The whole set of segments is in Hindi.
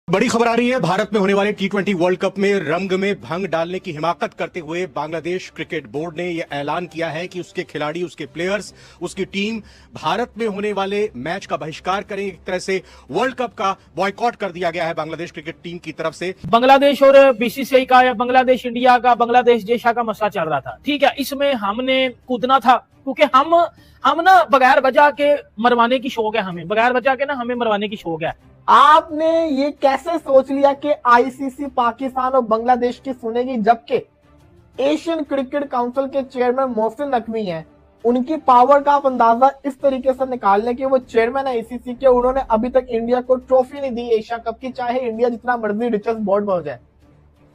बड़ी खबर आ रही है। भारत में होने वाले T20 वर्ल्ड कप में रंग में भंग डालने की हिमाकत करते हुए बांग्लादेश क्रिकेट बोर्ड ने यह ऐलान किया है कि उसके खिलाड़ी, उसके प्लेयर्स, उसकी टीम भारत में होने वाले मैच का बहिष्कार करेंगे। एक तरह से वर्ल्ड कप का बॉयकॉट कर दिया गया है बांग्लादेश क्रिकेट टीम की तरफ से। बांग्लादेश और बीसीसीआई का या बांग्लादेश इंडिया का, बांग्लादेश जेशा का मसला चल रहा था। ठीक है, इसमें हमने कूदना था क्योंकि हम ना बगैर वजह के मरवाने की शौक है, हमें बगैर वजह के ना हमें मरवाने की शौक है। आपने ये कैसे सोच लिया कि आईसीसी पाकिस्तान और बांग्लादेश की सुनेगी, जबकि एशियन क्रिकेट काउंसिल के चेयरमैन मोहसिन नकवी हैं। उनकी पावर का आप अंदाजा इस तरीके से निकाल लें कि वो चेयरमैन है आईसीसी के, उन्होंने अभी तक इंडिया को ट्रॉफी नहीं दी एशिया कप की, चाहे इंडिया जितना मर्जी रिचेस्ट बोर्ड हो जाए।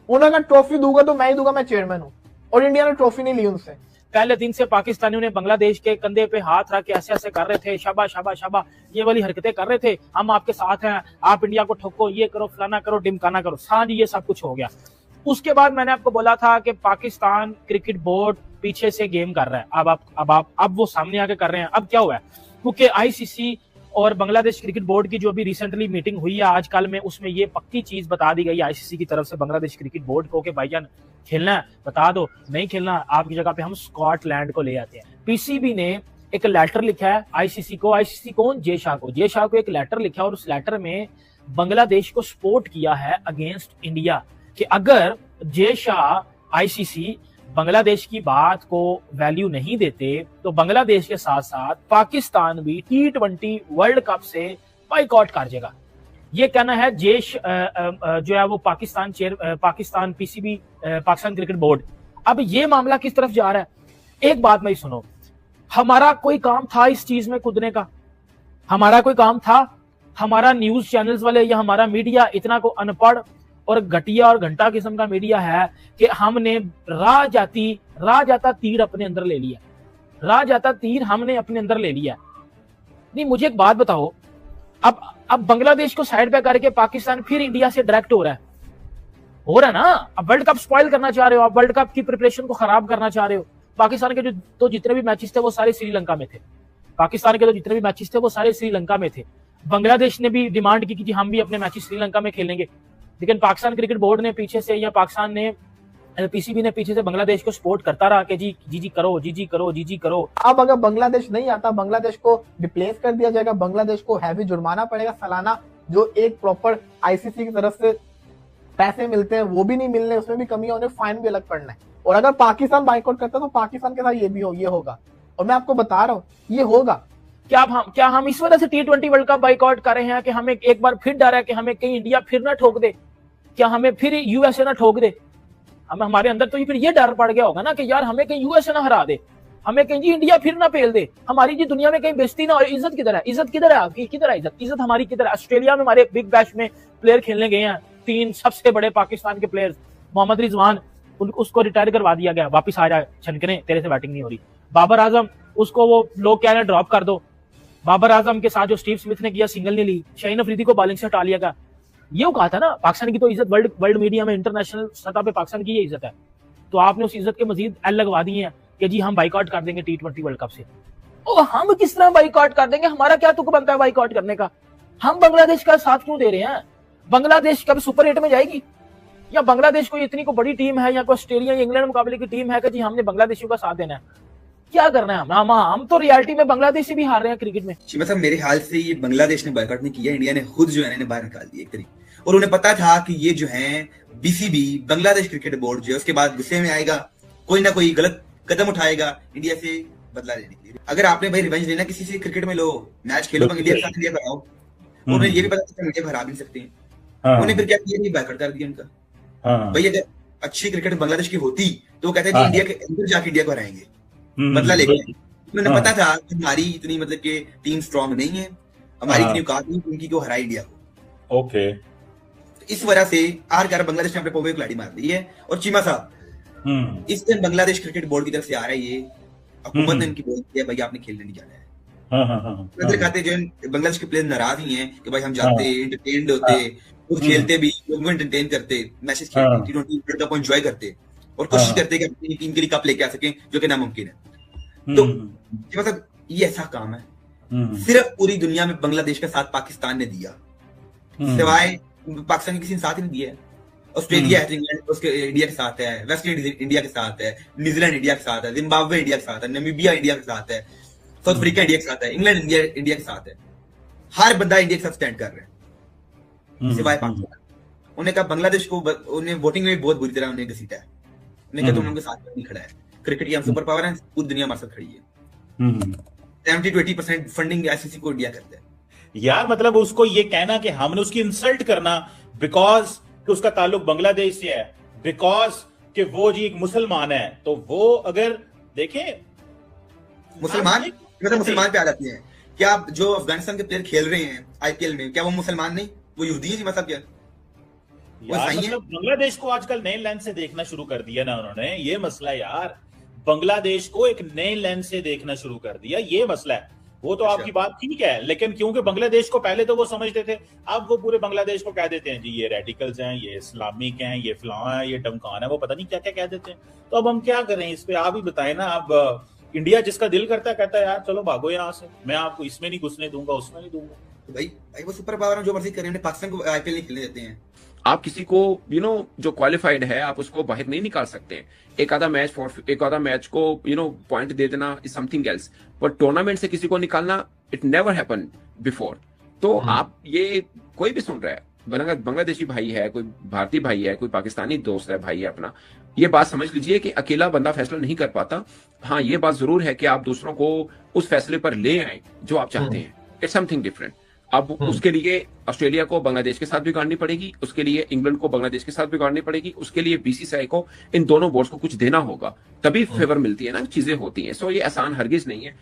उन्होंने ट्रॉफी दूंगा तो मैं ही दूंगा, मैं चेयरमैन हूं, और इंडिया ने ट्रॉफी नहीं ली उनसे। पहले दिन से पाकिस्तानियों ने बांग्लादेश के कंधे पे हाथ रख के ऐसे ऐसे कर रहे थे, शाबा शाबा शाबा, ये वाली हरकतें कर रहे थे, हम आपके साथ हैं, आप इंडिया को ठोको, ये करो, फलाना करो, डिमकाना करो। सांझ ये सब कुछ हो गया। उसके बाद मैंने आपको बोला था कि पाकिस्तान क्रिकेट बोर्ड पीछे से गेम कर रहा है। अब वो सामने आके कर रहे हैं। अब क्या हुआ है, क्योंकि आईसीसी और बांग्लादेश क्रिकेट बोर्ड की जो भी रिसेंटली मीटिंग हुई है आजकल में, उसमें ये पक्की चीज बता दी गई आईसीसी की तरफ से बांग्लादेश क्रिकेट बोर्ड को कि भाईजान खेलना है बता दो, नहीं खेलना आपकी जगह पे हम स्कॉटलैंड को ले आते हैं। पीसीबी ने एक लेटर लिखा है आईसीसी को, आईसीसी कौन, जेशा को एक लेटर लिखा और उस लेटर में बांग्लादेश को सपोर्ट किया है अगेंस्ट इंडिया कि अगर जेशा आईसीसी बांग्लादेश की बात को वैल्यू नहीं देते तो बांग्लादेश के साथ साथ पाकिस्तान भी T20 वर्ल्ड कप से बाइकआउट कर जाएगा। ये कहना है जेश जो है वो Pakistan PCB Pakistan cricket board. अब ये मामला किस तरफ जा रहा है, एक बात नहीं सुनो, हमारा कोई काम था इस चीज में कूदने का? हमारा कोई काम था? हमारा न्यूज चैनल्स वाले या हमारा मीडिया इतना को अनपढ़ और घटिया और घंटा किस्म का मीडिया है कि हमने राह जाता तीर अपने अंदर ले लिया, राह जाता तीर हमने अपने अंदर ले लिया। नहीं, मुझे एक बात बताओ, अब बांग्लादेश को साइड पे करके पाकिस्तान फिर इंडिया से डायरेक्ट हो रहा है ना। अब वर्ल्ड कप स्पॉइल करना चाह रहे हो, आप वर्ल्ड कप की प्रिपरेशन को खराब करना चाह रहे हो। पाकिस्तान के तो जितने भी मैचेस थे वो सारे श्रीलंका में थे। बांग्लादेश ने भी डिमांड की कि हम भी अपने मैचेस श्रीलंका में खेलेंगे, लेकिन पाकिस्तान क्रिकेट बोर्ड ने पीछे से, या पाकिस्तान ने, पीसीबी ने पीछे से बांग्लादेश को सपोर्ट करता रहा कि जी करो। अब अगर बांग्लादेश नहीं आता, बांग्लादेश को रिप्लेस कर दिया जाएगा, बांग्लादेश को हैवी जुर्माना पड़ेगा सालाना, जो एक प्रॉपर आईसीसी की तरफ से पैसे मिलते हैं वो भी नहीं मिलने, उसमें भी कमी होने, फाइन भी अलग पड़ना है। और अगर पाकिस्तान बाइकआउट करता है तो पाकिस्तान के साथ ये होगा, और मैं आपको बता रहा हूँ ये होगा। क्या हम इस वजह से T20 वर्ल्ड कप बाइकआउट कर रहे हैं कि हमें एक बार फिर डर है कि हमें कहीं इंडिया फिर ना ठोक दे, क्या हमें फिर यूएसए ना ठोक दे? हमारे अंदर तो फिर ये डर पड़ गया होगा ना कि यार हमें कहीं यूएसए ना हरा दे, हमें कहीं जी इंडिया फिर ना पेल दे, हमारी जी दुनिया में कहीं बेइज्जती ना। और इज्जत किधर है? आपकी किधर है इज्जत हमारी किधर है? ऑस्ट्रेलिया में हमारे बिग बैश में प्लेयर खेलने गए हैं, 3 सबसे बड़े पाकिस्तान के प्लेयर्स, मोहम्मद रिजवान, उसको रिटायर करवा दिया गया, वापिस आ जाए छनकने, तेरे से बैटिंग नहीं हो रही। बाबर आजम, उसको वो लोग कह रहे हैं ड्रॉप कर दो। बाबर आजम के साथ जो स्टीव स्मिथ ने किया, सिंगल नहीं ली। शाहीन अफरीदी को बॉलिंग से हटा लिया गया। ये कहा था ना, पाकिस्तान की तो इज्जत वर्ल्ड मीडिया में, इंटरनेशनल सतह पे पाकिस्तान की ये इज्जत है, तो आपने उस इज्जत के मजीद एल लगवा दी है कि जी हम बाइकआउट कर देंगे T20 वर्ल्ड कप से। और हम किस तरह बाइकआउट कर देंगे? हमारा क्या तुक बनता है बाइकआउट करने का? हम बांग्लादेश का साथ क्यों दे रहे हैं? बांग्लादेश कब सुपर 8 में जाएगी? या बांग्लादेश कोई इतनी को बड़ी टीम है, या कोई ऑस्ट्रेलिया या इंग्लैंड मुकाबले की टीम है कि जी हमने बांग्लादेशियों का साथ देना है? क्या करना है? हम तो रियलिटी में बांग्लादेश से भी हार रहे हैं क्रिकेट में। मतलब मेरे ख्याल से ये बांग्लादेश ने बायकॉट नहीं किया, इंडिया ने खुद जो है इन्हें बाहर निकाल दिया एक तरीके। और उन्हें पता था कि ये जो है बीसीबी, बांग्लादेश क्रिकेट बोर्ड जो है उसके बाद गुस्से में आएगा, कोई ना कोई गलत कदम उठाएगा इंडिया से बदला लेने के लिए। अगर आपने भाई रिवेंज लेना किसी से, क्रिकेट में लो, मैच खेलो, इंडिया के साथ इंडिया कराओ। उन्हें ये भी पता था इंडिया को हरा भी सकते हैं, उन्हें फिर क्या किया, नहीं बायकॉट कर दिया उनका। भाई अगर अच्छी क्रिकेट बांग्लादेश की होती तो वो कहते थे इंडिया के अंदर जाके इंडिया को हराएंगे, बदला लेंगे। उन्हें पता था कि हमारी इतनी मतलब कि टीम स्ट्रांग नहीं है, हमारी इतनी औकात नहीं उनकी को हराए इंडिया को। ओके, इस वजह से आर बांग्लादेश ने अपने पोवे को लाड़ी मार दी है। और चीमा साहब, इस दिन बांग्लादेश क्रिकेट बोर्ड की तरफ से आ रहा है ये, हुकूमत ने इनकी बोल दिया भाई आपने खेलने नहीं जाना है। खाते जो बांग्लादेश के प्लेयर नाराज ही हैं कि भाई हम जाते, एंटरटेन्ड होते, खुद खेलते भी, लोगों को एंटरटेन करते, मैचेस खेलते, T20 वर्ल्ड कप को एंजॉय करते, और कोशिश करते कि अपनी टीम के लिए कप लेके आ सकें, जो कि नामुमकिन है। तो मतलब ये ऐसा काम है सिर्फ पूरी दुनिया में बांग्लादेश का साथ पाकिस्तान ने दिया, सिवाय पाकिस्तान के किसी ने साथ ही नहीं दिया है। ऑस्ट्रेलिया है तो इंग्लैंड उसके इंडिया के साथ है, वेस्ट इंडीज इंडिया के साथ है, न्यूजीलैंड इंडिया के साथ है, जिम्बाब्वे इंडिया के साथ है, नामीबिया इंडिया के साथ है, साउथ अफ्रीका इंडिया के साथ है, इंग्लैंड इंडिया के साथ है। हर बंदा इंडिया के साथ स्टैंड कर रहा है सिवाय पाकिस्तान। उन्हें कहा बांग्लादेश को, उन्हें वोटिंग में बहुत बुरी तरह उन्हें घसीटा है। उन्हें कहा तुम उनके साथ नहीं खड़ा है, क्रिकेट की हम सुपर पावर है, पूरी दुनिया हमारे साथ खड़ी है। 70-80% फंडिंग आईसीसी को इंडिया करता है यार। मतलब उसको ये कहना कि हमने उसकी इंसल्ट करना बिकॉज कि उसका ताल्लुक बांग्लादेश से है, बिकॉज कि वो जी एक मुसलमान है, तो वो अगर देखें मुसलमान मुसलमान पे आ जाती है। क्या जो अफगानिस्तान के प्लेयर खेल रहे हैं आईपीएल में, क्या वो मुसलमान नहीं, वो यहूदी है? मतलब क्या यार, मतलब बांग्लादेश को आजकल नए लेंस से देखना शुरू कर दिया ना उन्होंने, ये मसला है यार। बांग्लादेश को एक नए लेंस से देखना शुरू कर दिया, ये मसला है। वो तो आपकी बात ठीक है, लेकिन क्योंकि बांग्लादेश को पहले तो वो समझते थे, अब वो पूरे बांग्लादेश को कह देते हैं जी ये रेडिकल्स हैं, ये इस्लामिक हैं, ये फलां है, ये टमकान है, वो पता नहीं क्या क्या कह देते हैं। तो अब हम क्या करें इस पे, आप ही बताएं ना। अब इंडिया जिसका दिल करता है कहता है यार चलो भागो यहाँ से, मैं आपको इसमें नहीं घुसने दूंगा, उसमें नहीं दूंगा। तो भाई वो सुपर पावर जो मर्जी करें, पाकिस्तान को आईपीएल नहीं खेलने देते हैं। आप किसी को जो क्वालिफाइड है आप उसको बाहर नहीं निकाल सकते हैं। एक आधा मैच को पॉइंट दे देना इज समथिंग एल्स, पर टूर्नामेंट से किसी को निकालना इट नेवर हैपन बिफोर। तो आप ये कोई भी सुन रहा है, बांग्लादेशी भाई है, कोई भारतीय भाई है, कोई पाकिस्तानी दोस्त है, भाई है अपना, ये बात समझ लीजिए कि अकेला बंदा फैसला नहीं कर पाता। हाँ, ये बात जरूर है कि आप दूसरों को उस फैसले पर ले आए जो आप चाहते हैं। It's something different. अब उसके लिए ऑस्ट्रेलिया को बांग्लादेश के साथ बिगाड़नी पड़ेगी, उसके लिए इंग्लैंड को बांग्लादेश के साथ बिगाड़नी पड़ेगी, उसके लिए बीसीसीआई को इन दोनों बोर्ड्स को कुछ देना होगा, तभी फेवर मिलती है ना, चीजें होती हैं। सो ये आसान हरगिज नहीं है।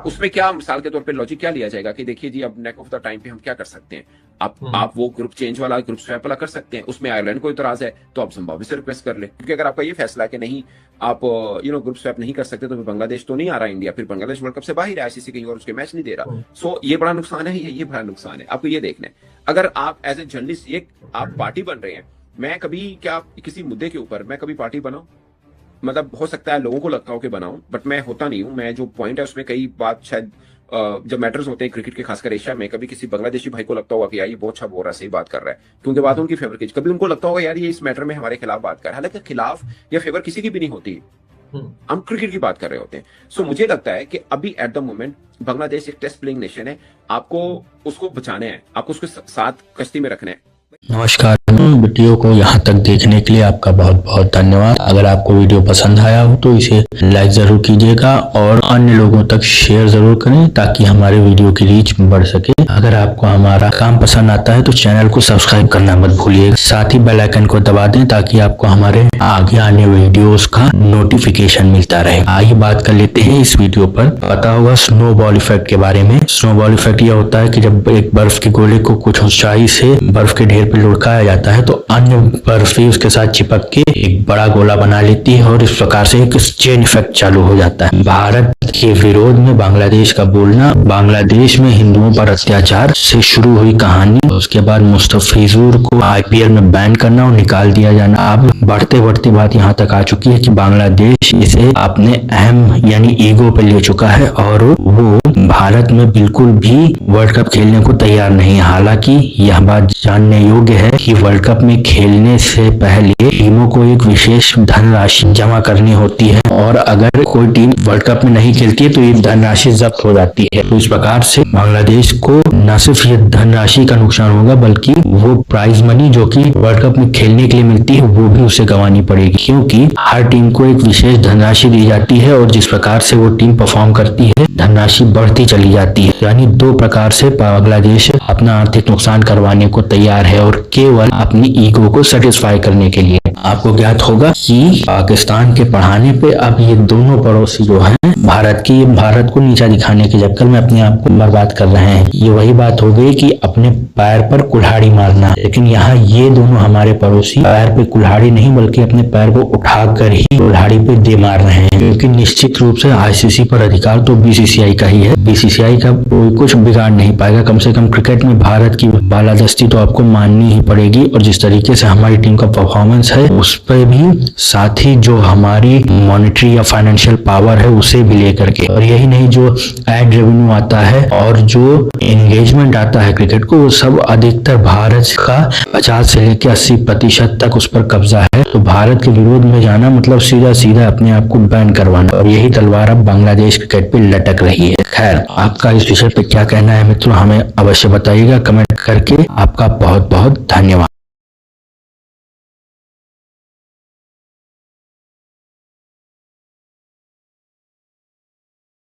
उसमें क्या मिसाल के तौर पे लॉजिक क्या लिया जाएगा कि देखिए जी अब नेक ऑफ द टाइम पे हम क्या कर सकते हैं, आप वो ग्रुप चेंज वाला ग्रुप स्वैप वाला कर सकते हैं। उसमें आयरलैंड को इतराज है तो आप जिम्बाब्वे से रिक्वेस्ट कर ले, क्योंकि अगर आपका ये फैसला है कि नहीं आप ग्रुप स्वैप नहीं कर सकते, तो फिर बांग्लादेश तो नहीं आ रहा इंडिया, फिर बांग्लादेश वर्ल्ड कप से बाहर है, आईसीसी कहीं और उसके मैच नहीं दे रहा। सो ये बड़ा नुकसान है, ये बड़ा नुकसान है। आपको ये देखना है, अगर आप एज ए जर्नलिस्ट ये आप पार्टी बन रहे हैं, मैं कभी क्या किसी मुद्दे के ऊपर मैं कभी पार्टी बनाऊं, मतलब हो सकता है लोगों को लगता हो कि बनाऊं, बट मैं होता नहीं हूं। मैं जो पॉइंट है उसमें कई बात शायद जब मैटर्स होते हैं क्रिकेट के, खासकर एशिया में, कभी किसी बांग्लादेशी भाई को लगता होगा कि यार ये बहुत अच्छा बोल रहा है, सही बात कर रहा है, क्योंकि बात उनकी फेवर की, कभी उनको लगता होगा यार ये इस मैटर में हमारे खिलाफ बात कर रहा है। हालांकि खिलाफ या फेवर किसी की भी नहीं होती, हम क्रिकेट की बात कर रहे होते हैं। सो मुझे लगता है कि अभी एट द मोमेंट बांग्लादेश एक टेस्ट प्लेइंग नेशन है, आपको उसको बचाना है, आपको उसके साथ कश्ती में रखना है। नमस्कार, वीडियो को यहाँ तक देखने के लिए आपका बहुत बहुत धन्यवाद। अगर आपको वीडियो पसंद आया हो तो इसे लाइक जरूर कीजिएगा और अन्य लोगों तक शेयर जरूर करें, ताकि हमारे वीडियो की रीच बढ़ सके। अगर आपको हमारा काम पसंद आता है तो चैनल को सब्सक्राइब करना मत भूलिएगा, साथ ही बेल आइकन को दबा दें ताकि आपको हमारे आगे आने वीडियोस का नोटिफिकेशन मिलता रहे। आइए बात कर लेते हैं इस वीडियो पर। पता होगा स्नोबॉल इफेक्ट के बारे में। स्नोबॉल इफेक्ट यह होता है कि जब एक बर्फ के गोले को कुछ ऊंचाई से बर्फ के ढेर पे लुढ़काया जाता है तो अन्य बर्फ भी उसके साथ चिपक के एक बड़ा गोला बना लेती है और इस प्रकार से एक चेन इफेक्ट चालू हो जाता है। भारत के विरोध में बांग्लादेश का बोलना, बांग्लादेश में हिंदुओं पर अत्याचार से शुरू हुई कहानी, उसके बाद मुस्तफिजुर को आईपीएल में बैन करना और निकाल दिया जाना, अब बढ़ते बढ़ते बात यहाँ तक आ चुकी है कि बांग्लादेश इसे अपने अहम यानी ईगो पे ले चुका है और वो भारत में बिल्कुल भी वर्ल्ड कप खेलने को तैयार नहीं है। हालांकि यह बात जानने योग्य है कि वर्ल्ड कप में खेलने से पहले टीमों को एक विशेष धनराशि जमा करनी होती है और अगर कोई टीम वर्ल्ड कप में नहीं खेलती है तो ये धनराशि जब्त हो जाती है। तो इस प्रकार से बांग्लादेश को न सिर्फ ये धनराशि का नुकसान होगा बल्कि वो प्राइज मनी जो कि वर्ल्ड कप में खेलने के लिए मिलती है वो भी उसे गंवानी पड़ेगी, क्योंकि हर टीम को एक विशेष धनराशि दी जाती है और जिस प्रकार से वो टीम परफॉर्म करती है धनराशि बढ़ती चली जाती है। यानी दो प्रकार से बांग्लादेश अपना आर्थिक नुकसान करवाने को तैयार है और केवल अपनी ईगो को सेटिस्फाई करने के लिए। आपको ज्ञात होगा कि पाकिस्तान के बढ़ाने पे अब ये दोनों पड़ोसी जो हैं भारत को नीचा दिखाने के चक्कर में अपने आप को बर्बाद कर रहे हैं। ये वही बात हो गई कि अपने पैर पर कुल्हाड़ी मारना, लेकिन यहाँ ये दोनों हमारे पड़ोसी पैर पे कुल्हाड़ी नहीं बल्कि अपने पैर को उठाकर ही कुल्हाड़ी पे दे मार रहे हैं, क्योंकि निश्चित रूप से आईसीसी पर अधिकार तो बीसीसीआई का ही है। बीसीसीआई का कोई कुछ बिगाड़ नहीं पाएगा। कम से कम क्रिकेट में भारत की बालादस्ती तो आपको माननी ही पड़ेगी और जिस तरीके से हमारी टीम का परफॉर्मेंस है है उस पर भी, साथ ही जो हमारी मॉनेटरी या फाइनेंशियल पावर है उसे भी लेकर के। और यही नहीं, जो एड रेवेन्यू आता है और जो एंगेजमेंट आता है क्रिकेट को, वो सब अधिकतर भारत का 50 से लेकर 80% तक उस पर कब्जा है। तो भारत के विरोध में जाना मतलब सीधा सीधा अपने आप को बैन करवाना, और यही तलवार अब बांग्लादेश क्रिकेट पे लटक रही है। खैर, आपका इस विषय पे क्या कहना है मित्रों, हमें अवश्य बताइएगा कमेंट करके। आपका बहुत बहुत धन्यवाद।